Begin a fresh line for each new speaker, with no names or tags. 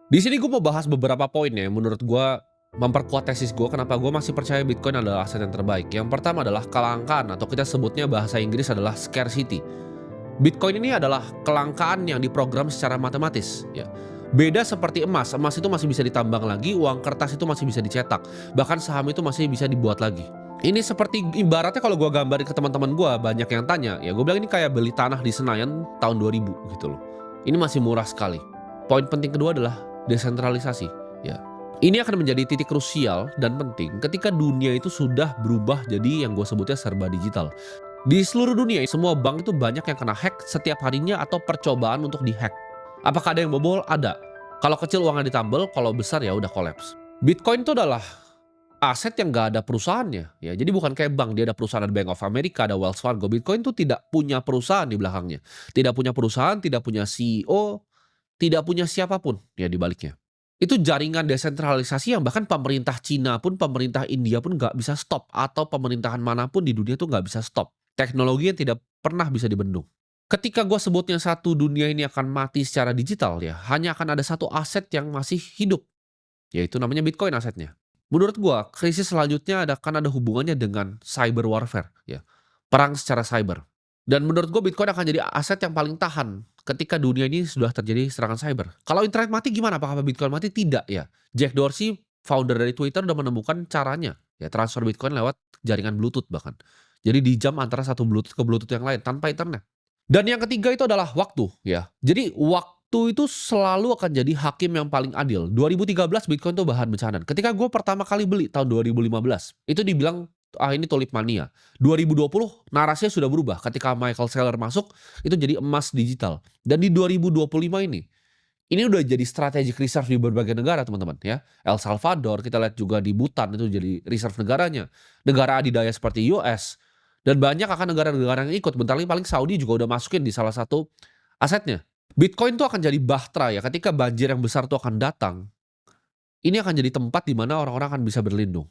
Di sini gue mau bahas beberapa poin ya, yang menurut gue memperkuat tesis gue kenapa gue masih percaya Bitcoin adalah aset yang terbaik. Yang pertama adalah kelangkaan atau kita sebutnya bahasa Inggris adalah scarcity. Bitcoin ini adalah kelangkaan yang diprogram secara matematis ya. Beda seperti emas, emas itu masih bisa ditambang lagi, uang kertas itu masih bisa dicetak, bahkan saham itu masih bisa dibuat lagi. Ini seperti ibaratnya kalau gue gambarin ke teman-teman gue, banyak yang tanya, ya gue bilang ini kayak beli tanah di Senayan tahun 2000 gitu loh. Ini masih murah sekali. Poin penting kedua adalah desentralisasi ya. Ini akan menjadi titik krusial dan penting ketika dunia itu sudah berubah jadi yang gue sebutnya serba digital. Di seluruh dunia, semua bank itu banyak yang kena hack setiap harinya atau percobaan untuk dihack. Apakah ada yang bobol? Ada. Kalau kecil uangnya ditambal, kalau besar ya udah kolaps. Bitcoin itu adalah aset yang nggak ada perusahaannya. Ya, jadi bukan kayak bank, dia ada perusahaan, ada Bank of America, ada Wells Fargo. Bitcoin itu tidak punya perusahaan di belakangnya. Tidak punya perusahaan, tidak punya CEO, tidak punya siapapun ya di baliknya. Itu jaringan desentralisasi yang bahkan pemerintah Cina pun, pemerintah India pun nggak bisa stop. Atau pemerintahan manapun di dunia itu nggak bisa stop. Teknologi yang tidak pernah bisa dibendung. Ketika gue sebutnya satu dunia ini akan mati secara digital ya, hanya akan ada satu aset yang masih hidup, yaitu namanya Bitcoin asetnya. Menurut gue, krisis selanjutnya akan ada hubungannya dengan cyber warfare ya, perang secara cyber. Dan menurut gue Bitcoin akan jadi aset yang paling tahan ketika dunia ini sudah terjadi serangan cyber. Kalau internet mati gimana? Apakah Bitcoin mati? Tidak ya. Jack Dorsey, founder dari Twitter, udah menemukan caranya ya transfer Bitcoin lewat jaringan Bluetooth bahkan. Jadi di jam antara satu Bluetooth ke Bluetooth yang lain tanpa internet. Dan yang ketiga itu adalah waktu ya. Jadi waktu itu selalu akan jadi hakim yang paling adil. 2013 Bitcoin tuh bahan bencana. Ketika gue pertama kali beli tahun 2015, itu dibilang ini tulip mania. 2020 narasinya sudah berubah. Ketika Michael Saylor masuk, itu jadi emas digital. Dan di 2025 ini udah jadi strategic reserve di berbagai negara teman-teman ya. El Salvador, kita lihat juga di Bhutan itu jadi reserve negaranya. Negara adidaya seperti US. Dan banyak akan negara-negara yang ikut. Bentar lagi paling Saudi juga udah masukin di salah satu asetnya. Bitcoin tuh akan jadi bahtera ya. Ketika banjir yang besar tuh akan datang, ini akan jadi tempat di mana orang-orang akan bisa berlindung.